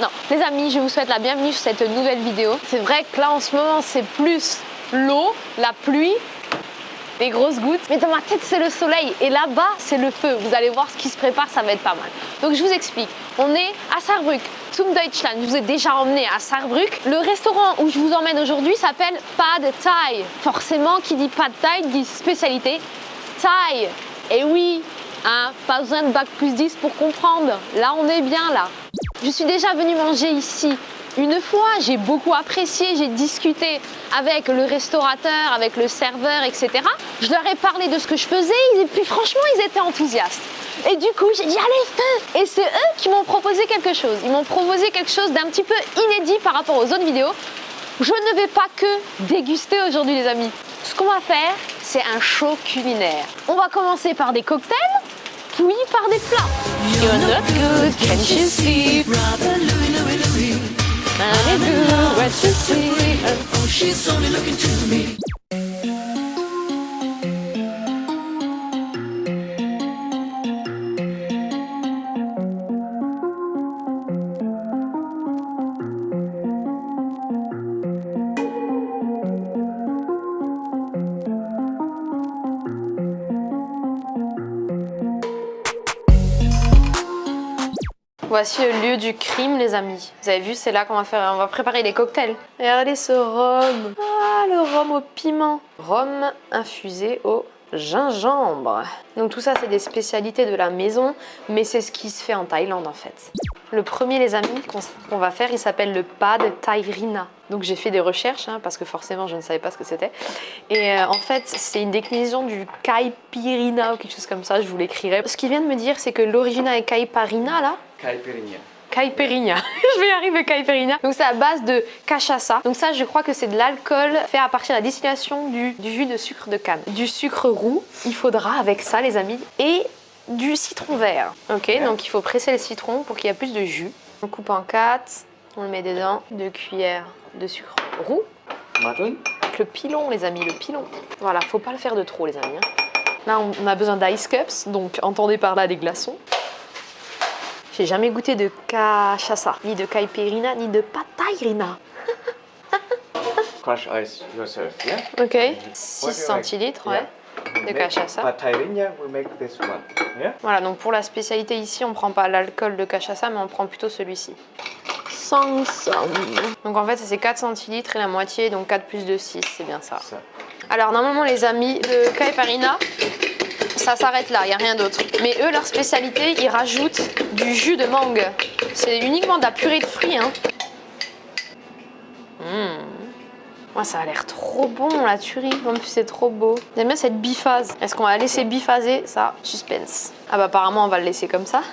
Non, les amis, je vous souhaite la bienvenue sur cette nouvelle vidéo. C'est vrai que là, en ce moment, c'est plus l'eau, la pluie, des grosses gouttes. Mais dans ma tête, c'est le soleil. Et là-bas, c'est le feu. Vous allez voir ce qui se prépare, ça va être pas mal. Donc, je vous explique. On est à Saarbrück, zum Deutschland. Je vous ai déjà emmené à Saarbrück. Le restaurant où je vous emmène aujourd'hui s'appelle Pad Thai. Forcément, qui dit Pad Thai dit spécialité Thaï. Et oui, hein, pas besoin de bac plus 10 pour comprendre. Là, on est bien là. Je suis déjà venue manger ici une fois, j'ai beaucoup apprécié, j'ai discuté avec le restaurateur, avec le serveur, etc. Je leur ai parlé de ce que je faisais et puis franchement, ils étaient enthousiastes. Et du coup, j'ai dit allez, feu! Et c'est eux qui m'ont proposé quelque chose. Ils m'ont proposé quelque chose d'un petit peu inédit par rapport aux autres vidéos. Je ne vais pas que déguster aujourd'hui, les amis. Ce qu'on va faire, c'est un show culinaire. On va commencer par des cocktails, puis par des plats. You're not good, can't you see? I do what you see. Oh, she's only looking to me. Voici le lieu du crime, les amis. Vous avez vu, c'est là qu'on va préparer les cocktails. Regardez ce rhum. Ah, le rhum au piment. Rhum infusé au gingembre. Donc tout ça, c'est des spécialités de la maison, mais c'est ce qui se fait en Thaïlande en fait. Le premier, les amis, qu'on va faire, il s'appelle le Pad Thai Rina. Donc j'ai fait des recherches, hein, parce que forcément, je ne savais pas ce que c'était. Et en fait, c'est une déclinaison du Caipirinha ou quelque chose comme ça, je vous l'écrirai. Ce qu'il vient de me dire, c'est que l'original est Caipirinha, là. Caipirinha. Caipirinha. Je vais y arriver, Caipirinha. Donc c'est à base de cachaça. Donc ça, je crois que c'est de l'alcool fait à partir de la distillation du jus de sucre de canne. Du sucre roux, il faudra avec ça, les amis, et du citron vert. Ok, donc il faut presser le citron pour qu'il y ait plus de jus. On coupe en 4, on le met dedans. 2 cuillères de sucre roux. Martin. Le pilon, les amis, le pilon. Voilà, faut pas le faire de trop, les amis. Là, on a besoin d'ice cups, donc entendez par là des glaçons. J'ai jamais goûté de cachaça, ni de caipirinha, ni de pad thai rina. Crush ice yourself, yeah? Ok, 6 centilitres, ouais, de cachaça. Pad Thairinha, we make this one, yeah? Voilà, donc pour la spécialité ici, on prend pas l'alcool de cachaça, mais on prend plutôt celui-ci. Donc en fait, ça c'est 4 centilitres et la moitié, donc 4 plus 2, 6, c'est bien ça. Alors normalement, les amis, le caipirinha, ça s'arrête là, il n'y a rien d'autre. Mais eux, leur spécialité, ils rajoutent du jus de mangue. C'est uniquement de la purée de fruits. Hein. Moi, ça a l'air trop bon, la tuerie. En plus, c'est trop beau. J'aime bien cette biphase. Est-ce qu'on va laisser biphaser? Ça, suspense. Ah bah apparemment, on va le laisser comme ça.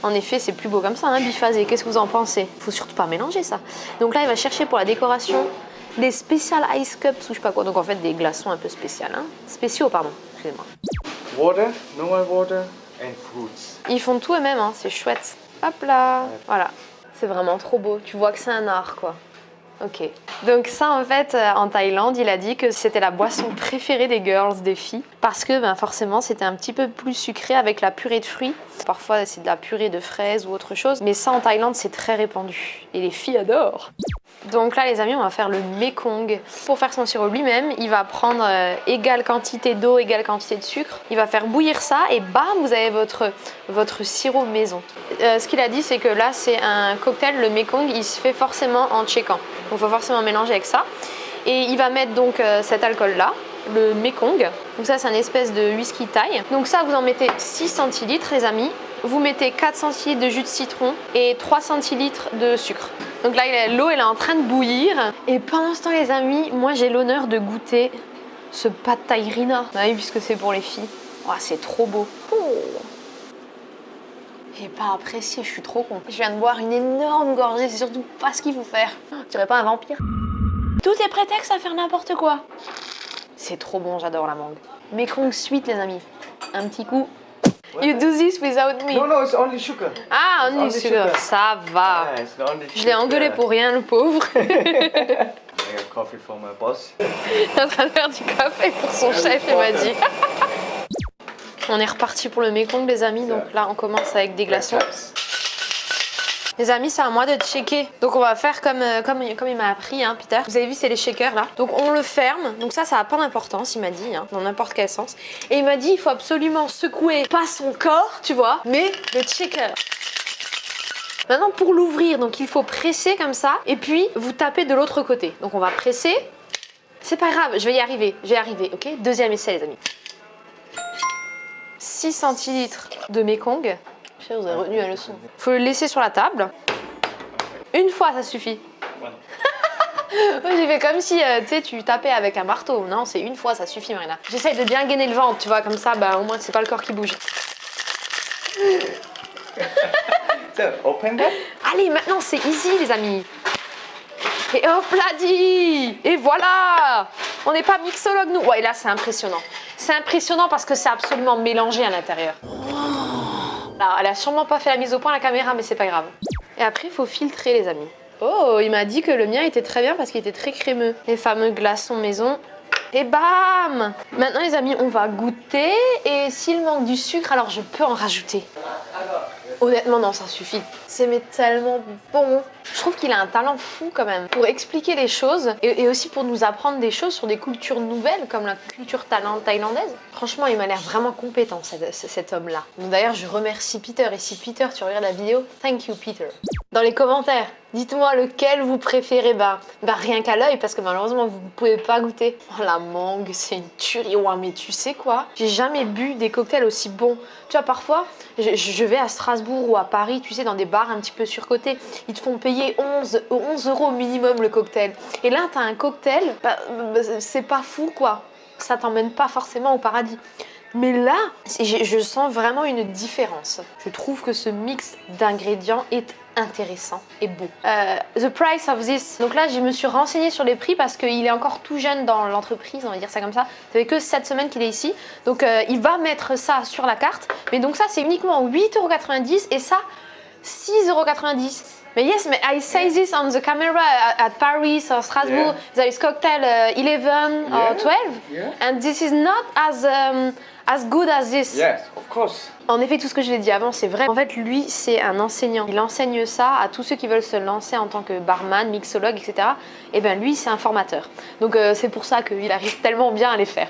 En effet, c'est plus beau comme ça, hein, biphasé. Qu'est-ce que vous en pensez? Faut surtout pas mélanger ça. Donc là, il va chercher pour la décoration des special ice cups ou je sais pas quoi. Donc en fait, des glaçons un peu spéciaux. Hein. Spéciaux, pardon. Excusez-moi. Water, normal water and fruits. Ils font tout eux-mêmes, hein, c'est chouette. Hop là, voilà. C'est vraiment trop beau. Tu vois que c'est un art, quoi. Ok. Donc ça, en fait, en Thaïlande, il a dit que c'était la boisson préférée des girls, des filles. Parce que, ben, forcément, c'était un petit peu plus sucré avec la purée de fruits. Parfois, c'est de la purée de fraises ou autre chose. Mais ça, en Thaïlande, c'est très répandu. Et les filles adorent. Donc là, les amis, on va faire le Mekong. Pour faire son sirop lui-même, il va prendre égale quantité d'eau, égale quantité de sucre. Il va faire bouillir ça et bam, vous avez votre sirop maison. Ce qu'il a dit, c'est que là, c'est un cocktail, le Mekong, il se fait forcément en tchékan. Donc il faut forcément mélanger avec ça. Et il va mettre donc cet alcool-là, le Mekong. Donc ça, c'est une espèce de whisky thaï. Donc ça, vous en mettez 6 centilitres, les amis. Vous mettez 4 centilitres de jus de citron et 3 centilitres de sucre. Donc là, l'eau, elle est en train de bouillir. Et pendant ce temps, les amis, moi, j'ai l'honneur de goûter ce pad thai rina. Ah oui, puisque c'est pour les filles. Oh, c'est trop beau. Oh. J'ai pas apprécié, je suis trop con. Je viens de boire une énorme gorgée, c'est surtout pas ce qu'il faut faire. Je dirais pas un vampire. Tout est prétexte à faire n'importe quoi. C'est trop bon, j'adore la mangue. Mekong sweet, les amis. Un petit coup. You do this without me. No, it's only sugar. Ah, only sugar. Ça va. Yeah, it's only Je l'ai engueulé pour rien, le pauvre. I got coffee from my boss. Il est en train de faire du café pour son chef, il m'a dit. On est reparti pour le Mekong, les amis. Donc là, on commence avec des glaçons. Les amis, c'est à moi de checker. Donc on va faire comme il m'a appris, hein, Peter. Vous avez vu, c'est les shakers là. Donc on le ferme. Donc ça n'a pas d'importance, il m'a dit, hein, dans n'importe quel sens. Et il m'a dit, il faut absolument secouer pas son corps, tu vois, mais le shaker. Maintenant pour l'ouvrir, donc il faut presser comme ça. Et puis vous tapez de l'autre côté. Donc on va presser. C'est pas grave, je vais y arriver. Je vais y arriver, ok? Deuxième essai, les amis. 6 centilitres de Mekong. Je sais, vous avez retenu la leçon. Faut le laisser sur la table. Une fois, ça suffit. J'ai fait comme si tu sais, tu tapais avec un marteau. Non, c'est une fois, ça suffit, Marina. J'essaye de bien gainer le ventre, tu vois, comme ça, bah, au moins, c'est pas le corps qui bouge. So, open that. Allez, maintenant, c'est easy, les amis. Et hop là, dit. Et voilà. On n'est pas mixologue, nous. Ouais, là, c'est impressionnant. C'est impressionnant parce que c'est absolument mélangé à l'intérieur. Alors, elle a sûrement pas fait la mise au point, la caméra, mais c'est pas grave. Et après, il faut filtrer, les amis. Oh, il m'a dit que le mien était très bien parce qu'il était très crémeux. Les fameux glaçons maison. Et bam! Maintenant, les amis, on va goûter. Et s'il manque du sucre, alors je peux en rajouter. Honnêtement, non, ça suffit. C'est mais tellement bon. Je trouve qu'il a un talent fou quand même pour expliquer les choses et aussi pour nous apprendre des choses sur des cultures nouvelles comme la culture thaïlandaise. Franchement, il m'a l'air vraiment compétent, cet homme-là. D'ailleurs, je remercie Peter. Et si Peter, tu regardes la vidéo, thank you Peter. Dans les commentaires, dites-moi lequel vous préférez. Bah rien qu'à l'œil parce que malheureusement, vous ne pouvez pas goûter. Oh, la mangue, c'est une tuerie. Ouais, mais tu sais quoi? J'ai jamais bu des cocktails aussi bons. Tu vois, parfois, je vais à Strasbourg ou à Paris, tu sais, dans des bars un petit peu surcotés. Ils te font payer 11 € minimum le cocktail. Et là, tu as un cocktail, c'est pas fou, quoi. Ça t'emmène pas forcément au paradis. Mais là, je sens vraiment une différence. Je trouve que ce mix d'ingrédients est intéressant et beau. The price of this. Donc là, je me suis renseignée sur les prix parce qu'il est encore tout jeune dans l'entreprise, on va dire ça comme ça. Ça fait que 7 semaines qu'il est ici. Donc il va mettre ça sur la carte. Mais donc ça, c'est uniquement 8,90 € et ça, 6,90 €. Mais yes, mais I say this on the camera at Paris or Strasbourg. Yeah. There is cocktail 11 or 12, and this is not as good as this. Yes, of course. En effet, tout ce que je l'ai dit avant, c'est vrai. En fait, lui, c'est un enseignant. Il enseigne ça à tous ceux qui veulent se lancer en tant que barman, mixologue, etc. Et bien, lui, c'est un formateur. Donc, c'est pour ça qu'il arrive tellement bien à les faire.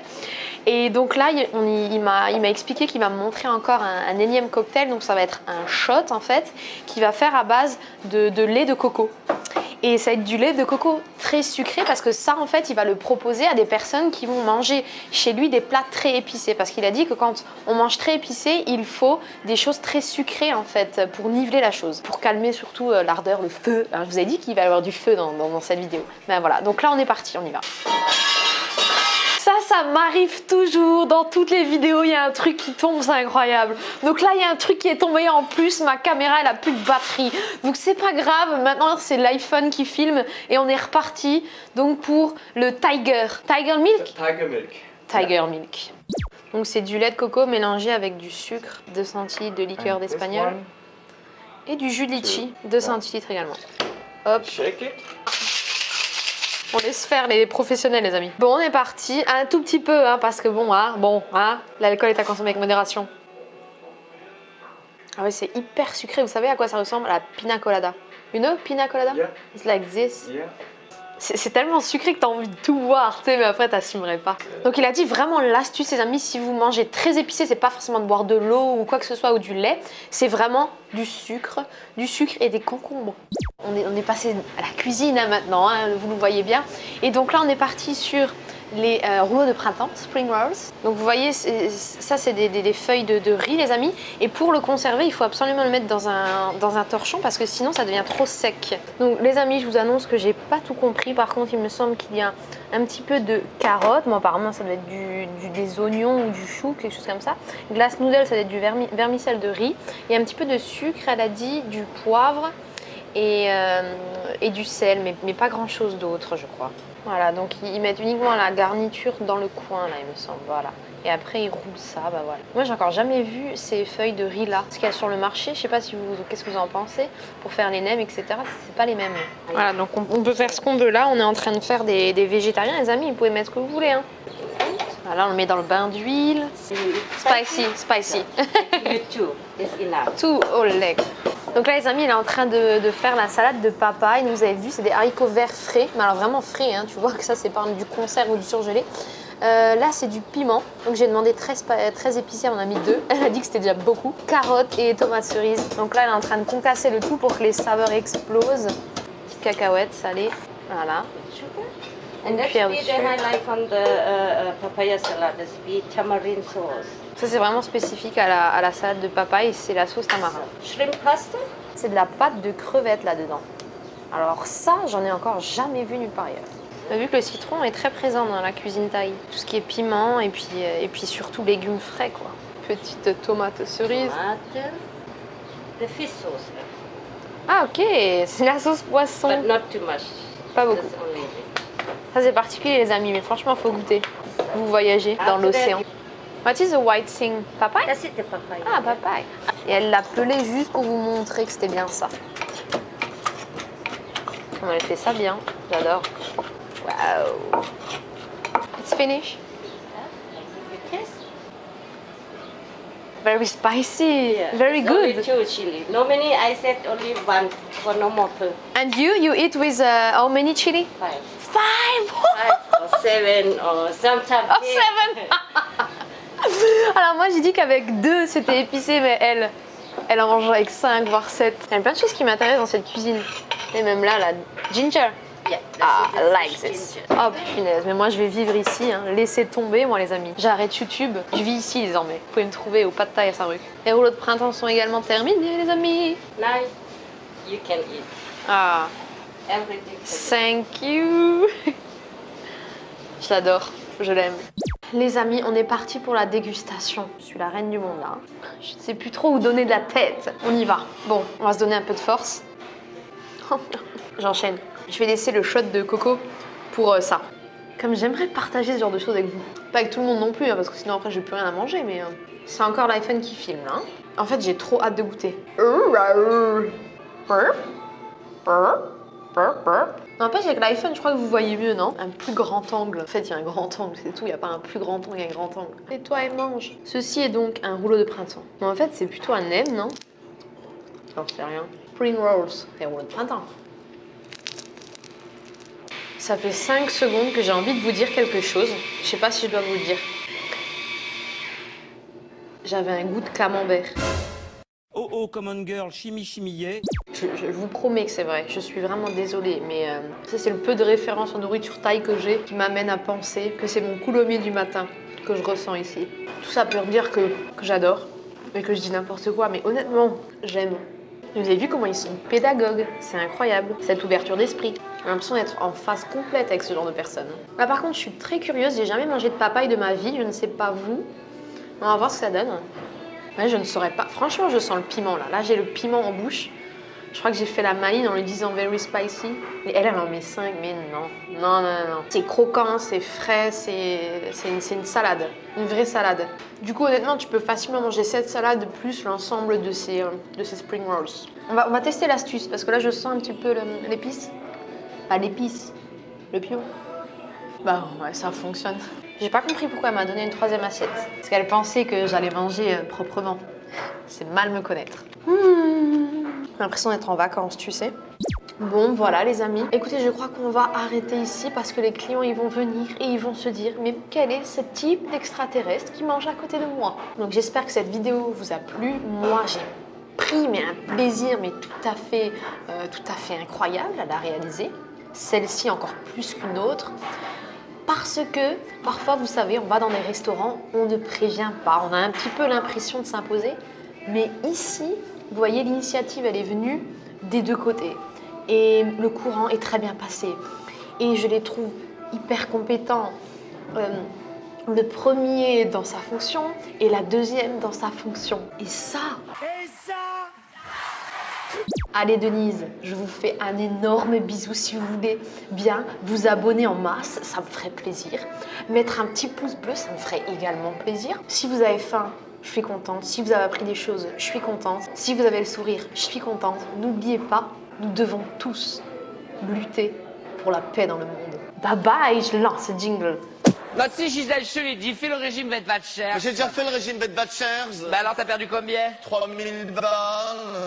Et donc là, il m'a expliqué qu'il va me montrer encore un énième cocktail. Donc, ça va être un shot, en fait, qu'il va faire à base de lait de coco. Et ça va être du lait de coco très sucré parce que ça, en fait, il va le proposer à des personnes qui vont manger chez lui des plats très épicés. Parce qu'il a dit que quand on mange très épicé, il faut des choses très sucrées, en fait, pour niveler la chose. Pour calmer surtout l'ardeur, le feu. Alors, je vous ai dit qu'il va y avoir du feu dans cette vidéo. Ben voilà, donc là, on est parti, on y va. Ça m'arrive toujours, dans toutes les vidéos, il y a un truc qui tombe, c'est incroyable. Donc là, il y a un truc qui est tombé en plus, ma caméra, elle a plus de batterie. Donc c'est pas grave, maintenant c'est l'iPhone qui filme et on est reparti. Donc pour le Tiger Milk. Tiger milk. Tiger Milk. Donc c'est du lait de coco mélangé avec du sucre, 2 centilitres de liqueur d'espagnol et du jus de litchi, 2 centilitres également. Hop. Shake it. On laisse faire les professionnels, les amis. Bon, on est parti. Un tout petit peu, hein, parce que l'alcool est à consommer avec modération. Ah ouais, c'est hyper sucré. Vous savez à quoi ça ressemble? À la pina colada. You know pina colada? Yeah. It's like this. Yeah. C'est tellement sucré que t'as envie de tout boire, tu sais, mais après t'assumerais pas. Donc il a dit vraiment l'astuce, les amis, si vous mangez très épicé, c'est pas forcément de boire de l'eau ou quoi que ce soit ou du lait, c'est vraiment du sucre et des concombres. On est passé à la cuisine hein, maintenant, hein, vous nous voyez bien. Et donc là on est parti sur les rouleaux de printemps, spring rolls. Donc vous voyez, ça c'est des feuilles de riz, les amis. Et pour le conserver, il faut absolument le mettre dans un torchon parce que sinon ça devient trop sec. Donc les amis, je vous annonce que j'ai pas tout compris. Par contre, il me semble qu'il y a un petit peu de carottes. Bon, apparemment, ça doit être des oignons ou du chou, quelque chose comme ça. Glace noodle, ça doit être du vermicelle de riz. Il y a un petit peu de sucre, elle a dit, du poivre et du sel, mais pas grand chose d'autre, je crois. Voilà, donc ils mettent uniquement la garniture dans le coin, là, il me semble, voilà. Et après, ils roulent ça, bah voilà. Moi, j'ai encore jamais vu ces feuilles de riz là. Ce qu'il y a sur le marché, je sais pas si qu'est-ce que vous en pensez, pour faire les nems, etc. C'est pas les mêmes. Voilà, donc on peut faire ce qu'on veut là. On est en train de faire des végétariens, les amis. Vous pouvez mettre ce que vous voulez, hein. Voilà, on le met dans le bain d'huile. Spicy. Two is enough. 2 whole leg. Donc là les amis, il est en train de faire la salade de papaye. Vous avez vu, c'est des haricots verts frais, mais alors vraiment frais, hein. Tu vois que ça c'est pas du conserve ou du surgelé. Là c'est du piment, donc j'ai demandé 13 épicés, on a mis 2. Elle a dit que c'était déjà beaucoup. Carottes et tomates cerises. Donc là elle est en train de concasser le tout pour que les saveurs explosent. Petite cacahuète salée, voilà. And that's Cuillère be dessus. the highlight from the papaya salad. This be tamarind sauce. Ça c'est vraiment spécifique à la salade de papaye, c'est la sauce tamarin. Shrimp pasta. C'est de la pâte de crevettes là-dedans. Alors ça, j'en ai encore jamais vu nulle part ailleurs. On a vu que le citron est très présent dans la cuisine thaï. Tout ce qui est piment et puis surtout légumes frais quoi. Petite tomate cerise. Tomate. The fish sauce. Ah ok, c'est la sauce poisson. But not too much. Pas beaucoup. Just only. Ça c'est particulier les amis, mais franchement faut goûter. Vous voyagez dans l'océan. What is the white thing? Papaye? That's it, the papaya. Ah papaye. Et elle l'a pelé juste pour vous montrer que c'était bien ça. Comment elle fait ça bien, j'adore. Wow. It's finished. Yes. Very spicy, very It's only good. 2 chili. Normally I said only 1 for no more food. And you eat with how many chili? 5. 5. 5 or 7 or sometimes Oh, 10. 7. Alors moi j'ai dit qu'avec 2 c'était épicé, mais elle en mange avec 5 voire 7. Il y a plein de choses qui m'intéressent dans cette cuisine. Et même là, la ginger. Yeah, Ah, that's it, I the like fish this. ginger. Oh punaise, mais moi je vais vivre ici, hein. Laissez tomber moi les amis. J'arrête YouTube, je vis ici désormais. Vous pouvez me trouver au Pad Thai à Saint-Ruc. Les rouleaux de printemps sont également terminés les amis. Now you can eat Ah, everything. thank you. Je l'adore, je l'aime. Les amis, on est parti pour la dégustation. Je suis la reine du monde là. Je ne sais plus trop où donner de la tête. On y va. Bon, on va se donner un peu de force. J'enchaîne. Je vais laisser le shot de coco pour ça. Comme j'aimerais partager ce genre de choses avec vous. Pas avec tout le monde non plus, hein, parce que sinon après j'ai plus rien à manger, mais c'est encore l'iPhone qui filme là. En fait, j'ai trop hâte de goûter. N'empêche, avec l'iPhone, je crois que vous voyez mieux, non? Un plus grand angle. En fait, il y a un grand angle, c'est tout. Il n'y a pas un plus grand angle, il y a un grand angle. Et toi, elle mange. Ceci est donc un rouleau de printemps. Mais en fait, c'est plutôt un M, non? J'en sais rien. Spring rolls, c'est un rouleau de printemps. Ça fait 5 secondes que j'ai envie de vous dire quelque chose. Je sais pas si je dois vous le dire. J'avais un goût de camembert. Oh oh, common girl, chimie-chimillet. Je vous promets que c'est vrai, je suis vraiment désolée, mais ça c'est le peu de référence en nourriture thaï que j'ai qui m'amène à penser que c'est mon coulommiers du matin que je ressens ici. Tout ça pour dire que j'adore et que je dis n'importe quoi, mais honnêtement, j'aime. Vous avez vu comment ils sont pédagogues, c'est incroyable, cette ouverture d'esprit. J'ai l'impression d'être en phase complète avec ce genre de personnes. Là par contre, je suis très curieuse, j'ai jamais mangé de papaye de ma vie, je ne sais pas vous. On va voir ce que ça donne. Ouais, je ne saurais pas. Franchement, je sens le piment là. Là, j'ai le piment en bouche. Je crois que j'ai fait la maline en lui disant very spicy. Et elle en met 5, mais non. Non. C'est croquant, c'est frais, c'est une salade. Une vraie salade. Du coup, honnêtement, tu peux facilement manger cette salade plus l'ensemble de ces spring rolls. On va tester l'astuce parce que là, je sens un petit peu l'épice. Pas l'épice, le piment. Bah ouais, ça fonctionne. J'ai pas compris pourquoi elle m'a donné une 3e assiette. Parce qu'elle pensait que j'allais manger proprement. C'est mal me connaître. J'ai l'impression d'être en vacances, tu sais. Bon, voilà les amis. Écoutez, je crois qu'on va arrêter ici parce que les clients, ils vont venir et ils vont se dire « Mais quel est ce type d'extraterrestre qui mange à côté de moi ?» Donc j'espère que cette vidéo vous a plu. Moi, j'ai pris un plaisir tout à fait incroyable à la réaliser. Celle-ci encore plus qu'une autre. Parce que parfois, vous savez, on va dans des restaurants, on ne prévient pas. On a un petit peu l'impression de s'imposer. Mais ici, vous voyez, l'initiative, elle est venue des deux côtés. Et le courant est très bien passé. Et je les trouve hyper compétents. Le premier dans sa fonction et la deuxième dans sa fonction. Et ça... Allez Denise, je vous fais un énorme bisou si vous voulez bien vous abonner en masse, ça me ferait plaisir. Mettre un petit pouce bleu, ça me ferait également plaisir. Si vous avez faim, je suis contente. Si vous avez appris des choses, je suis contente. Si vous avez le sourire, je suis contente. N'oubliez pas, nous devons tous lutter pour la paix dans le monde. Bye bye, je lance le jingle. Notre Gisèle Chelly dit fais le régime Vetvatcher. J'ai déjà fait le régime Bedbatchers. Bah alors t'as perdu combien? 3000 balles.